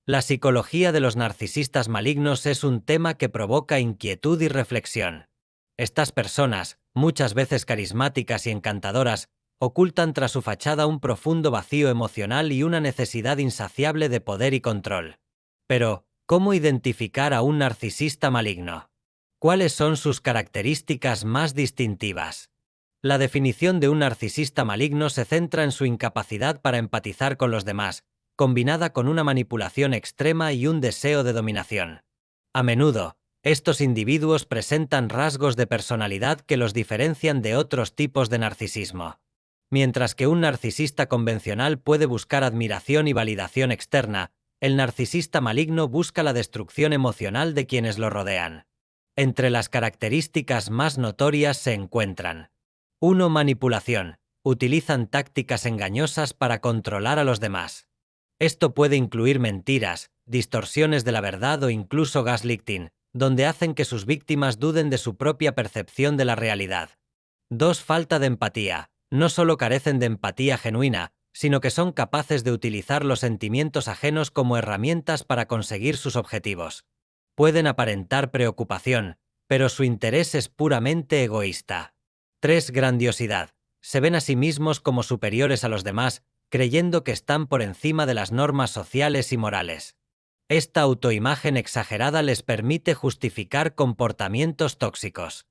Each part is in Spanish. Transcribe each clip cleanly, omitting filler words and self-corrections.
La psicología de los narcisistas malignos es un tema que provoca inquietud y reflexión. Estas personas, muchas veces carismáticas y encantadoras, ocultan tras su fachada un profundo vacío emocional y una necesidad insaciable de poder y control. Pero, ¿cómo identificar a un narcisista maligno? ¿Cuáles son sus características más distintivas? La definición de un narcisista maligno se centra en su incapacidad para empatizar con los demás, combinada con una manipulación extrema y un deseo de dominación. A menudo, estos individuos presentan rasgos de personalidad que los diferencian de otros tipos de narcisismo. Mientras que un narcisista convencional puede buscar admiración y validación externa, el narcisista maligno busca la destrucción emocional de quienes lo rodean. Entre las características más notorias se encuentran: 1. Manipulación. Utilizan tácticas engañosas para controlar a los demás. Esto puede incluir mentiras, distorsiones de la verdad o incluso gaslighting, donde hacen que sus víctimas duden de su propia percepción de la realidad. 2. Falta de empatía. No solo carecen de empatía genuina, sino que son capaces de utilizar los sentimientos ajenos como herramientas para conseguir sus objetivos. Pueden aparentar preocupación, pero su interés es puramente egoísta. 3. Grandiosidad. Se ven a sí mismos como superiores a los demás, creyendo que están por encima de las normas sociales y morales. Esta autoimagen exagerada les permite justificar comportamientos tóxicos.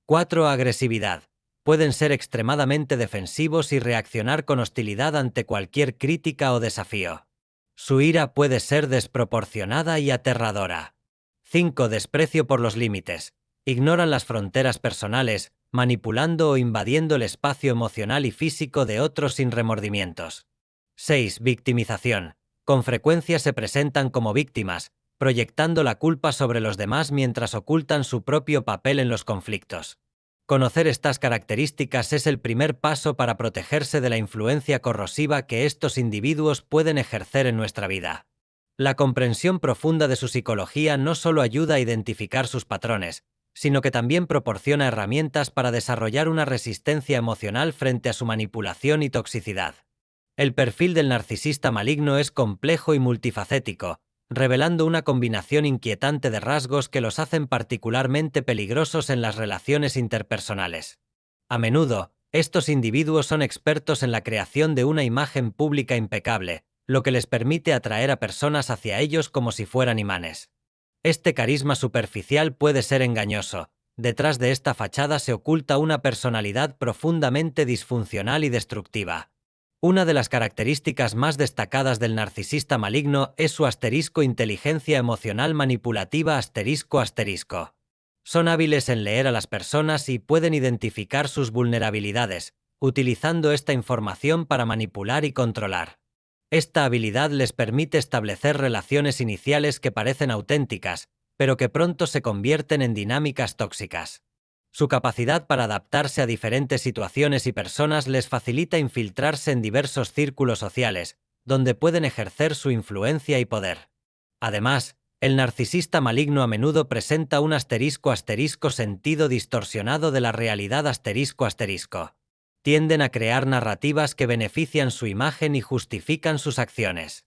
4. Agresividad. Pueden ser extremadamente defensivos y reaccionar con hostilidad ante cualquier crítica o desafío. Su ira puede ser desproporcionada y aterradora. 5. Desprecio por los límites. Ignoran las fronteras personales, manipulando o invadiendo el espacio emocional y físico de otros sin remordimientos. 6. Victimización. Con frecuencia se presentan como víctimas, proyectando la culpa sobre los demás mientras ocultan su propio papel en los conflictos. Conocer estas características es el primer paso para protegerse de la influencia corrosiva que estos individuos pueden ejercer en nuestra vida. La comprensión profunda de su psicología no solo ayuda a identificar sus patrones, sino que también proporciona herramientas para desarrollar una resistencia emocional frente a su manipulación y toxicidad. El perfil del narcisista maligno es complejo y multifacético, revelando una combinación inquietante de rasgos que los hacen particularmente peligrosos en las relaciones interpersonales. A menudo, estos individuos son expertos en la creación de una imagen pública impecable, lo que les permite atraer a personas hacia ellos como si fueran imanes. Este carisma superficial puede ser engañoso. Detrás de esta fachada se oculta una personalidad profundamente disfuncional y destructiva. Una de las características más destacadas del narcisista maligno es su inteligencia emocional manipulativa ***. Son hábiles en leer a las personas y pueden identificar sus vulnerabilidades, utilizando esta información para manipular y controlar. Esta habilidad les permite establecer relaciones iniciales que parecen auténticas, pero que pronto se convierten en dinámicas tóxicas. Su capacidad para adaptarse a diferentes situaciones y personas les facilita infiltrarse en diversos círculos sociales, donde pueden ejercer su influencia y poder. Además, el narcisista maligno a menudo presenta un *** sentido distorsionado de la realidad ***. Tienden a crear narrativas que benefician su imagen y justifican sus acciones.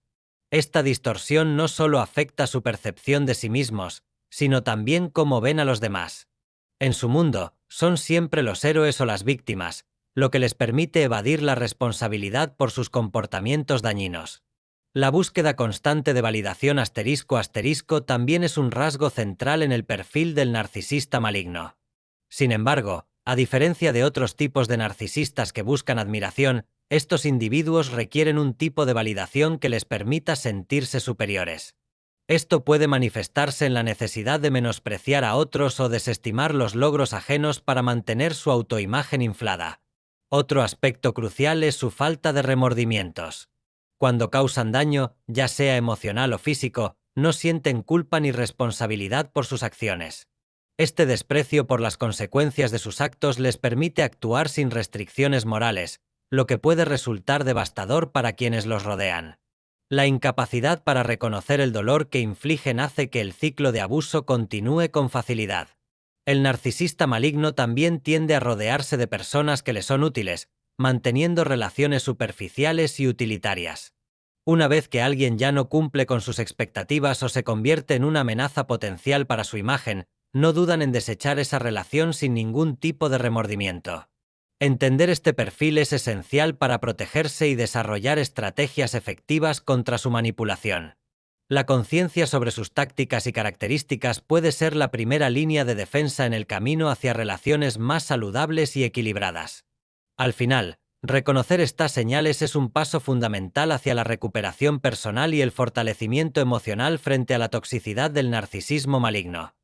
Esta distorsión no solo afecta su percepción de sí mismos, sino también cómo ven a los demás. En su mundo, son siempre los héroes o las víctimas, lo que les permite evadir la responsabilidad por sus comportamientos dañinos. La búsqueda constante de validación *** también es un rasgo central en el perfil del narcisista maligno. Sin embargo, a diferencia de otros tipos de narcisistas que buscan admiración, estos individuos requieren un tipo de validación que les permita sentirse superiores. Esto puede manifestarse en la necesidad de menospreciar a otros o desestimar los logros ajenos para mantener su autoimagen inflada. Otro aspecto crucial es su falta de remordimientos. Cuando causan daño, ya sea emocional o físico, no sienten culpa ni responsabilidad por sus acciones. Este desprecio por las consecuencias de sus actos les permite actuar sin restricciones morales, lo que puede resultar devastador para quienes los rodean. La incapacidad para reconocer el dolor que infligen hace que el ciclo de abuso continúe con facilidad. El narcisista maligno también tiende a rodearse de personas que le son útiles, manteniendo relaciones superficiales y utilitarias. Una vez que alguien ya no cumple con sus expectativas o se convierte en una amenaza potencial para su imagen, no dudan en desechar esa relación sin ningún tipo de remordimiento. Entender este perfil es esencial para protegerse y desarrollar estrategias efectivas contra su manipulación. La conciencia sobre sus tácticas y características puede ser la primera línea de defensa en el camino hacia relaciones más saludables y equilibradas. Al final, reconocer estas señales es un paso fundamental hacia la recuperación personal y el fortalecimiento emocional frente a la toxicidad del narcisismo maligno.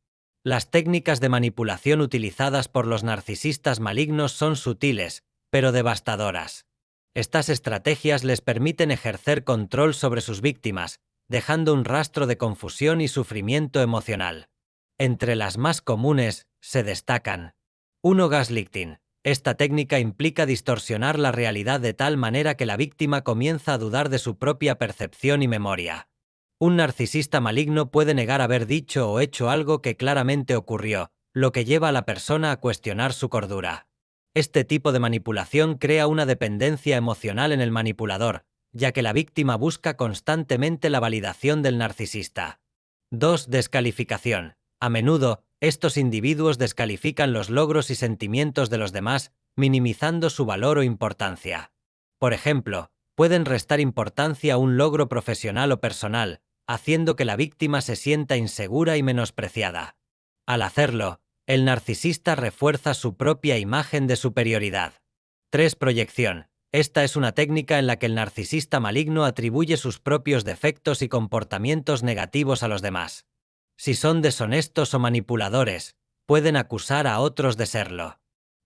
Las técnicas de manipulación utilizadas por los narcisistas malignos son sutiles, pero devastadoras. Estas estrategias les permiten ejercer control sobre sus víctimas, dejando un rastro de confusión y sufrimiento emocional. Entre las más comunes, se destacan 1. Gaslighting. Esta técnica implica distorsionar la realidad de tal manera que la víctima comienza a dudar de su propia percepción y memoria. Un narcisista maligno puede negar haber dicho o hecho algo que claramente ocurrió, lo que lleva a la persona a cuestionar su cordura. Este tipo de manipulación crea una dependencia emocional en el manipulador, ya que la víctima busca constantemente la validación del narcisista. 2. Descalificación. A menudo, estos individuos descalifican los logros y sentimientos de los demás, minimizando su valor o importancia. Por ejemplo, pueden restar importancia a un logro profesional o personal, haciendo que la víctima se sienta insegura y menospreciada. Al hacerlo, el narcisista refuerza su propia imagen de superioridad. 3. Proyección. Esta es una técnica en la que el narcisista maligno atribuye sus propios defectos y comportamientos negativos a los demás. Si son deshonestos o manipuladores, pueden acusar a otros de serlo.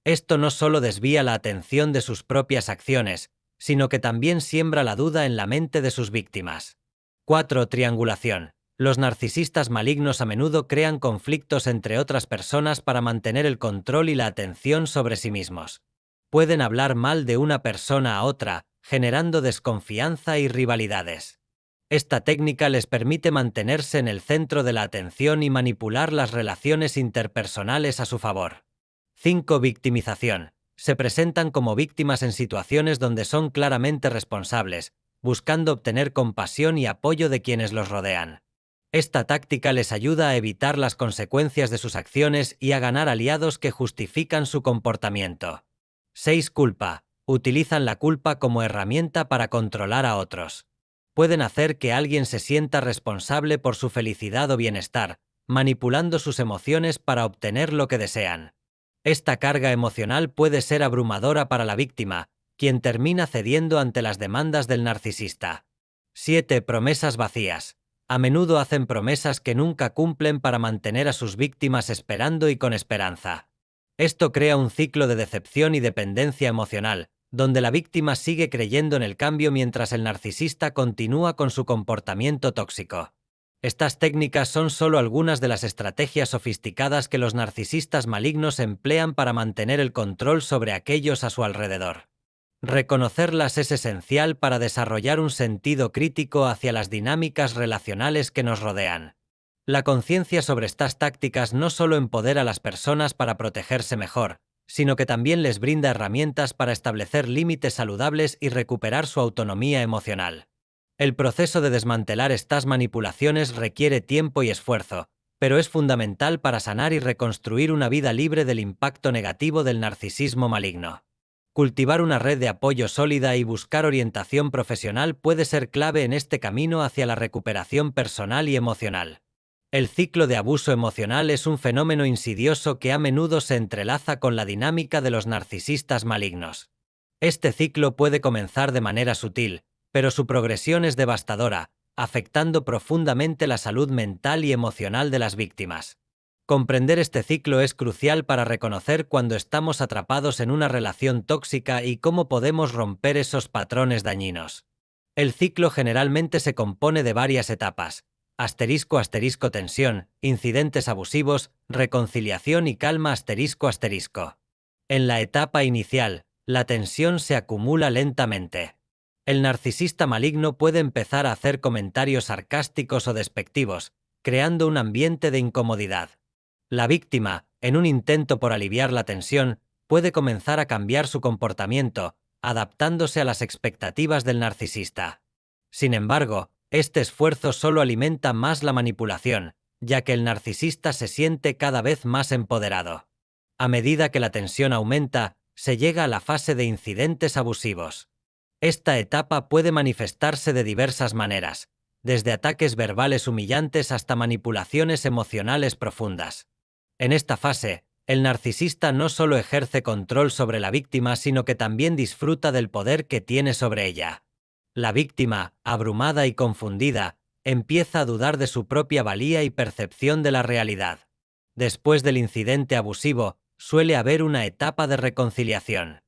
Esto no solo desvía la atención de sus propias acciones, sino que también siembra la duda en la mente de sus víctimas. 4. Triangulación. Los narcisistas malignos a menudo crean conflictos entre otras personas para mantener el control y la atención sobre sí mismos. Pueden hablar mal de una persona a otra, generando desconfianza y rivalidades. Esta técnica les permite mantenerse en el centro de la atención y manipular las relaciones interpersonales a su favor. 5. Victimización. Se presentan como víctimas en situaciones donde son claramente responsables, buscando obtener compasión y apoyo de quienes los rodean. Esta táctica les ayuda a evitar las consecuencias de sus acciones y a ganar aliados que justifican su comportamiento. 6. Culpa. Utilizan la culpa como herramienta para controlar a otros. Pueden hacer que alguien se sienta responsable por su felicidad o bienestar, manipulando sus emociones para obtener lo que desean. Esta carga emocional puede ser abrumadora para la víctima, quien termina cediendo ante las demandas del narcisista. 7. Promesas vacías. A menudo hacen promesas que nunca cumplen para mantener a sus víctimas esperando y con esperanza. Esto crea un ciclo de decepción y dependencia emocional, donde la víctima sigue creyendo en el cambio mientras el narcisista continúa con su comportamiento tóxico. Estas técnicas son solo algunas de las estrategias sofisticadas que los narcisistas malignos emplean para mantener el control sobre aquellos a su alrededor. Reconocerlas es esencial para desarrollar un sentido crítico hacia las dinámicas relacionales que nos rodean. La conciencia sobre estas tácticas no solo empodera a las personas para protegerse mejor, sino que también les brinda herramientas para establecer límites saludables y recuperar su autonomía emocional. El proceso de desmantelar estas manipulaciones requiere tiempo y esfuerzo, pero es fundamental para sanar y reconstruir una vida libre del impacto negativo del narcisismo maligno. Cultivar una red de apoyo sólida y buscar orientación profesional puede ser clave en este camino hacia la recuperación personal y emocional. El ciclo de abuso emocional es un fenómeno insidioso que a menudo se entrelaza con la dinámica de los narcisistas malignos. Este ciclo puede comenzar de manera sutil, pero su progresión es devastadora, afectando profundamente la salud mental y emocional de las víctimas. Comprender este ciclo es crucial para reconocer cuando estamos atrapados en una relación tóxica y cómo podemos romper esos patrones dañinos. El ciclo generalmente se compone de varias etapas: tensión, incidentes abusivos, reconciliación y calma ***. En la etapa inicial, la tensión se acumula lentamente. El narcisista maligno puede empezar a hacer comentarios sarcásticos o despectivos, creando un ambiente de incomodidad. La víctima, en un intento por aliviar la tensión, puede comenzar a cambiar su comportamiento, adaptándose a las expectativas del narcisista. Sin embargo, este esfuerzo solo alimenta más la manipulación, ya que el narcisista se siente cada vez más empoderado. A medida que la tensión aumenta, se llega a la fase de incidentes abusivos. Esta etapa puede manifestarse de diversas maneras, desde ataques verbales humillantes hasta manipulaciones emocionales profundas. En esta fase, el narcisista no solo ejerce control sobre la víctima, sino que también disfruta del poder que tiene sobre ella. La víctima, abrumada y confundida, empieza a dudar de su propia valía y percepción de la realidad. Después del incidente abusivo, suele haber una etapa de reconciliación.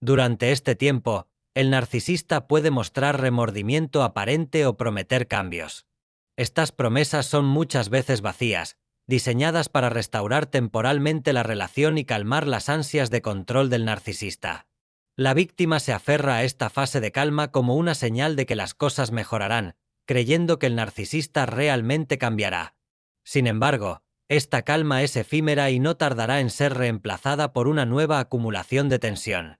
Durante este tiempo, el narcisista puede mostrar remordimiento aparente o prometer cambios. Estas promesas son muchas veces vacías, diseñadas para restaurar temporalmente la relación y calmar las ansias de control del narcisista. La víctima se aferra a esta fase de calma como una señal de que las cosas mejorarán, creyendo que el narcisista realmente cambiará. Sin embargo, esta calma es efímera y no tardará en ser reemplazada por una nueva acumulación de tensión.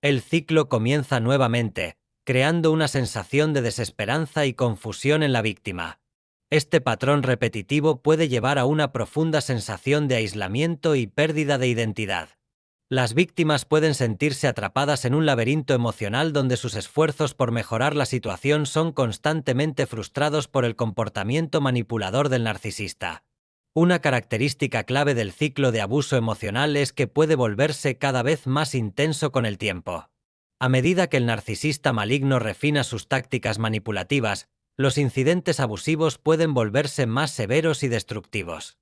El ciclo comienza nuevamente, creando una sensación de desesperanza y confusión en la víctima. Este patrón repetitivo puede llevar a una profunda sensación de aislamiento y pérdida de identidad. Las víctimas pueden sentirse atrapadas en un laberinto emocional donde sus esfuerzos por mejorar la situación son constantemente frustrados por el comportamiento manipulador del narcisista. Una característica clave del ciclo de abuso emocional es que puede volverse cada vez más intenso con el tiempo. A medida que el narcisista maligno refina sus tácticas manipulativas, los incidentes abusivos pueden volverse más severos y destructivos.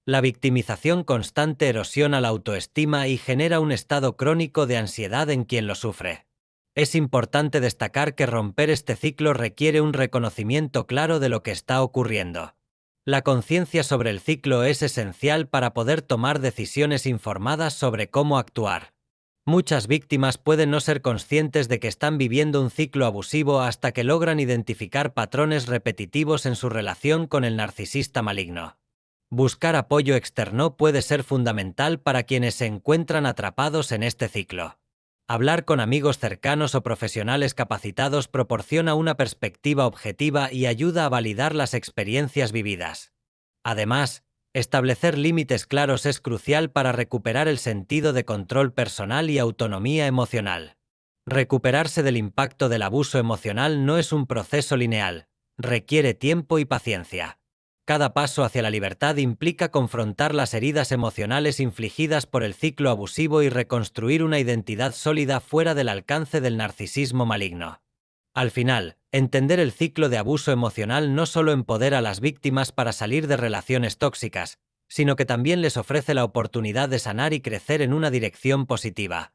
La victimización constante erosiona la autoestima y genera un estado crónico de ansiedad en quien lo sufre. Es importante destacar que romper este ciclo requiere un reconocimiento claro de lo que está ocurriendo. La conciencia sobre el ciclo es esencial para poder tomar decisiones informadas sobre cómo actuar. Muchas víctimas pueden no ser conscientes de que están viviendo un ciclo abusivo hasta que logran identificar patrones repetitivos en su relación con el narcisista maligno. Buscar apoyo externo puede ser fundamental para quienes se encuentran atrapados en este ciclo. Hablar con amigos cercanos o profesionales capacitados proporciona una perspectiva objetiva y ayuda a validar las experiencias vividas. Además, establecer límites claros es crucial para recuperar el sentido de control personal y autonomía emocional. Recuperarse del impacto del abuso emocional no es un proceso lineal, requiere tiempo y paciencia. Cada paso hacia la libertad implica confrontar las heridas emocionales infligidas por el ciclo abusivo y reconstruir una identidad sólida fuera del alcance del narcisismo maligno. Al final, entender el ciclo de abuso emocional no solo empodera a las víctimas para salir de relaciones tóxicas, sino que también les ofrece la oportunidad de sanar y crecer en una dirección positiva.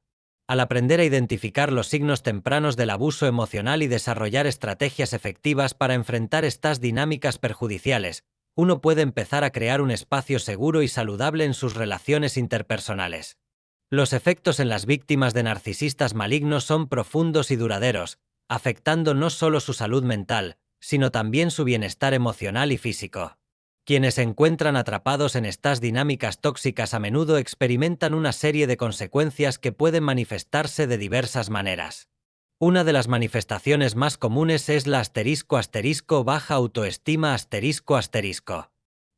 Al aprender a identificar los signos tempranos del abuso emocional y desarrollar estrategias efectivas para enfrentar estas dinámicas perjudiciales, uno puede empezar a crear un espacio seguro y saludable en sus relaciones interpersonales. Los efectos en las víctimas de narcisistas malignos son profundos y duraderos, afectando no solo su salud mental, sino también su bienestar emocional y físico. Quienes se encuentran atrapados en estas dinámicas tóxicas a menudo experimentan una serie de consecuencias que pueden manifestarse de diversas maneras. Una de las manifestaciones más comunes es la baja autoestima ***.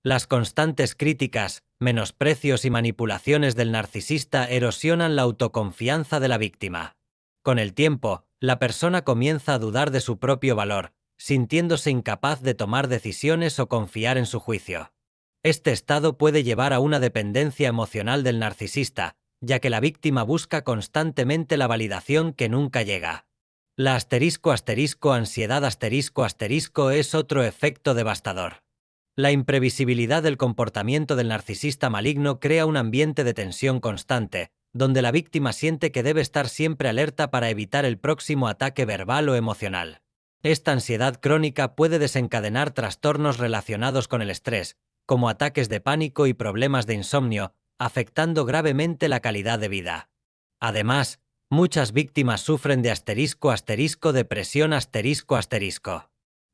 Las constantes críticas, menosprecios y manipulaciones del narcisista erosionan la autoconfianza de la víctima. Con el tiempo, la persona comienza a dudar de su propio valor, sintiéndose incapaz de tomar decisiones o confiar en su juicio. Este estado puede llevar a una dependencia emocional del narcisista, ya que la víctima busca constantemente la validación que nunca llega. La ansiedad es otro efecto devastador. La imprevisibilidad del comportamiento del narcisista maligno crea un ambiente de tensión constante, donde la víctima siente que debe estar siempre alerta para evitar el próximo ataque verbal o emocional. Esta ansiedad crónica puede desencadenar trastornos relacionados con el estrés, como ataques de pánico y problemas de insomnio, afectando gravemente la calidad de vida. Además, muchas víctimas sufren de depresión ***.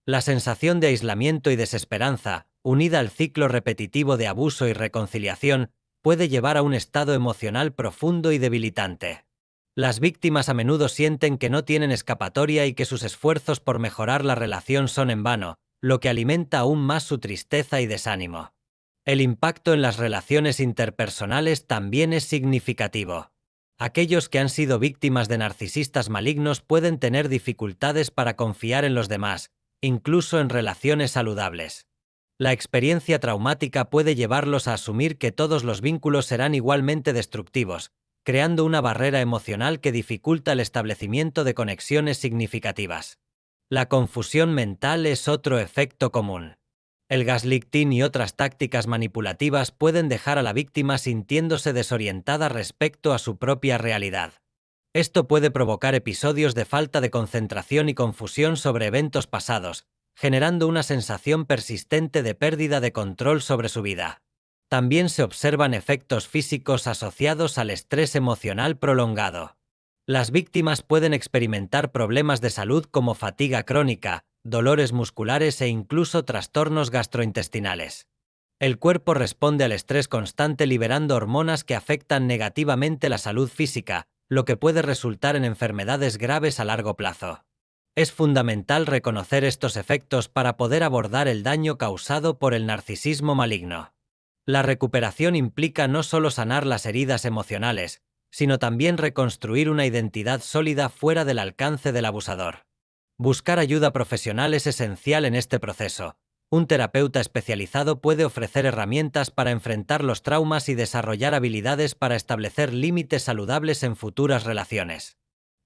La sensación de aislamiento y desesperanza, unida al ciclo repetitivo de abuso y reconciliación, puede llevar a un estado emocional profundo y debilitante. Las víctimas a menudo sienten que no tienen escapatoria y que sus esfuerzos por mejorar la relación son en vano, lo que alimenta aún más su tristeza y desánimo. El impacto en las relaciones interpersonales también es significativo. Aquellos que han sido víctimas de narcisistas malignos pueden tener dificultades para confiar en los demás, incluso en relaciones saludables. La experiencia traumática puede llevarlos a asumir que todos los vínculos serán igualmente destructivos, creando una barrera emocional que dificulta el establecimiento de conexiones significativas. La confusión mental es otro efecto común. El gaslighting y otras tácticas manipulativas pueden dejar a la víctima sintiéndose desorientada respecto a su propia realidad. Esto puede provocar episodios de falta de concentración y confusión sobre eventos pasados, generando una sensación persistente de pérdida de control sobre su vida. También se observan efectos físicos asociados al estrés emocional prolongado. Las víctimas pueden experimentar problemas de salud como fatiga crónica, dolores musculares e incluso trastornos gastrointestinales. El cuerpo responde al estrés constante liberando hormonas que afectan negativamente la salud física, lo que puede resultar en enfermedades graves a largo plazo. Es fundamental reconocer estos efectos para poder abordar el daño causado por el narcisismo maligno. La recuperación implica no solo sanar las heridas emocionales, sino también reconstruir una identidad sólida fuera del alcance del abusador. Buscar ayuda profesional es esencial en este proceso. Un terapeuta especializado puede ofrecer herramientas para enfrentar los traumas y desarrollar habilidades para establecer límites saludables en futuras relaciones.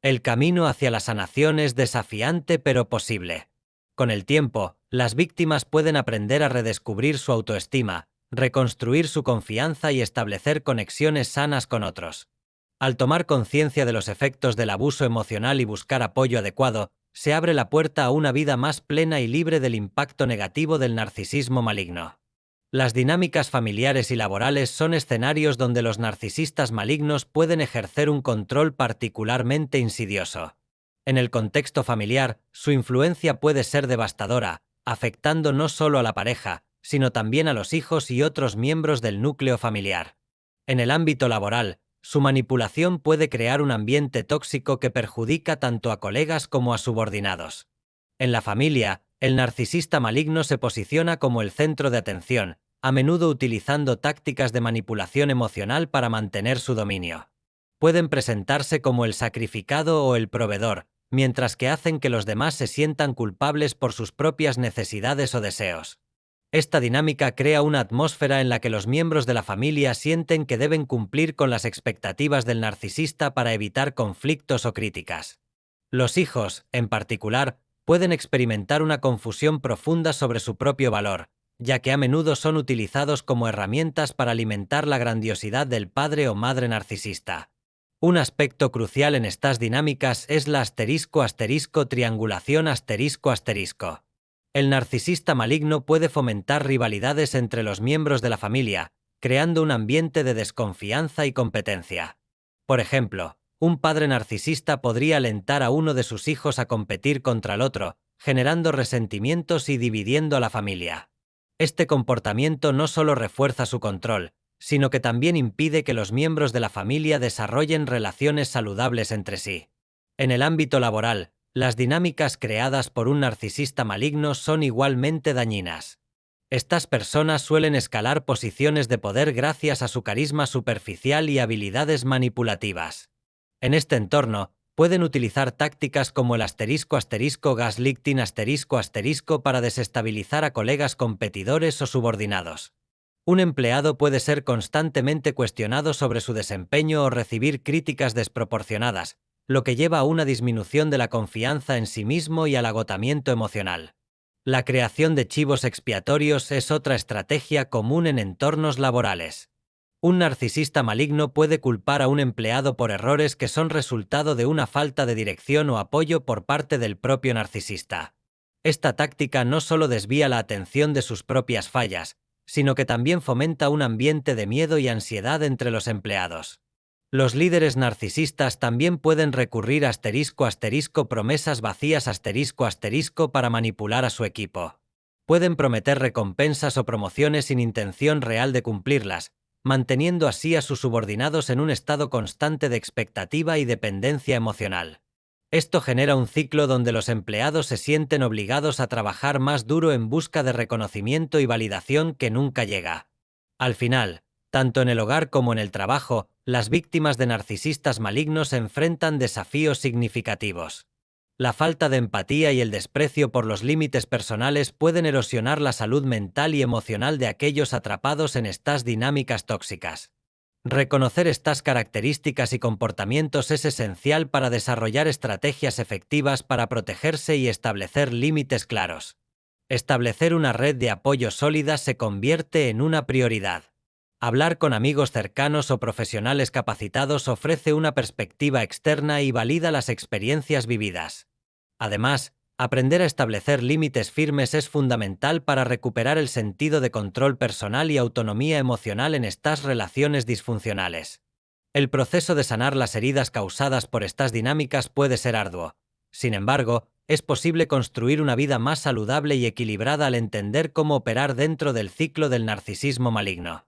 El camino hacia la sanación es desafiante pero posible. Con el tiempo, las víctimas pueden aprender a redescubrir su autoestima, reconstruir su confianza y establecer conexiones sanas con otros. Al tomar conciencia de los efectos del abuso emocional y buscar apoyo adecuado, se abre la puerta a una vida más plena y libre del impacto negativo del narcisismo maligno. Las dinámicas familiares y laborales son escenarios donde los narcisistas malignos pueden ejercer un control particularmente insidioso. En el contexto familiar, su influencia puede ser devastadora, afectando no solo a la pareja, sino también a los hijos y otros miembros del núcleo familiar. En el ámbito laboral, su manipulación puede crear un ambiente tóxico que perjudica tanto a colegas como a subordinados. En la familia, el narcisista maligno se posiciona como el centro de atención, a menudo utilizando tácticas de manipulación emocional para mantener su dominio. Pueden presentarse como el sacrificado o el proveedor, mientras que hacen que los demás se sientan culpables por sus propias necesidades o deseos. Esta dinámica crea una atmósfera en la que los miembros de la familia sienten que deben cumplir con las expectativas del narcisista para evitar conflictos o críticas. Los hijos, en particular, pueden experimentar una confusión profunda sobre su propio valor, ya que a menudo son utilizados como herramientas para alimentar la grandiosidad del padre o madre narcisista. Un aspecto crucial en estas dinámicas es la triangulación ***. El narcisista maligno puede fomentar rivalidades entre los miembros de la familia, creando un ambiente de desconfianza y competencia. Por ejemplo, un padre narcisista podría alentar a uno de sus hijos a competir contra el otro, generando resentimientos y dividiendo a la familia. Este comportamiento no solo refuerza su control, sino que también impide que los miembros de la familia desarrollen relaciones saludables entre sí. En el ámbito laboral, las dinámicas creadas por un narcisista maligno son igualmente dañinas. Estas personas suelen escalar posiciones de poder gracias a su carisma superficial y habilidades manipulativas. En este entorno, pueden utilizar tácticas como el ***gaslighting *** para desestabilizar a colegas competidores o subordinados. Un empleado puede ser constantemente cuestionado sobre su desempeño o recibir críticas desproporcionadas, lo que lleva a una disminución de la confianza en sí mismo y al agotamiento emocional. La creación de chivos expiatorios es otra estrategia común en entornos laborales. Un narcisista maligno puede culpar a un empleado por errores que son resultado de una falta de dirección o apoyo por parte del propio narcisista. Esta táctica no solo desvía la atención de sus propias fallas, sino que también fomenta un ambiente de miedo y ansiedad entre los empleados. Los líderes narcisistas también pueden recurrir a promesas vacías para manipular a su equipo. Pueden prometer recompensas o promociones sin intención real de cumplirlas, manteniendo así a sus subordinados en un estado constante de expectativa y dependencia emocional. Esto genera un ciclo donde los empleados se sienten obligados a trabajar más duro en busca de reconocimiento y validación que nunca llega. Al final, tanto en el hogar como en el trabajo, las víctimas de narcisistas malignos enfrentan desafíos significativos. La falta de empatía y el desprecio por los límites personales pueden erosionar la salud mental y emocional de aquellos atrapados en estas dinámicas tóxicas. Reconocer estas características y comportamientos es esencial para desarrollar estrategias efectivas para protegerse y establecer límites claros. Establecer una red de apoyo sólida se convierte en una prioridad. Hablar con amigos cercanos o profesionales capacitados ofrece una perspectiva externa y valida las experiencias vividas. Además, aprender a establecer límites firmes es fundamental para recuperar el sentido de control personal y autonomía emocional en estas relaciones disfuncionales. El proceso de sanar las heridas causadas por estas dinámicas puede ser arduo. Sin embargo, es posible construir una vida más saludable y equilibrada al entender cómo operar dentro del ciclo del narcisismo maligno.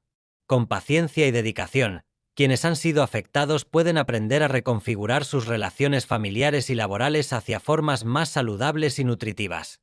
Con paciencia y dedicación, quienes han sido afectados pueden aprender a reconfigurar sus relaciones familiares y laborales hacia formas más saludables y nutritivas.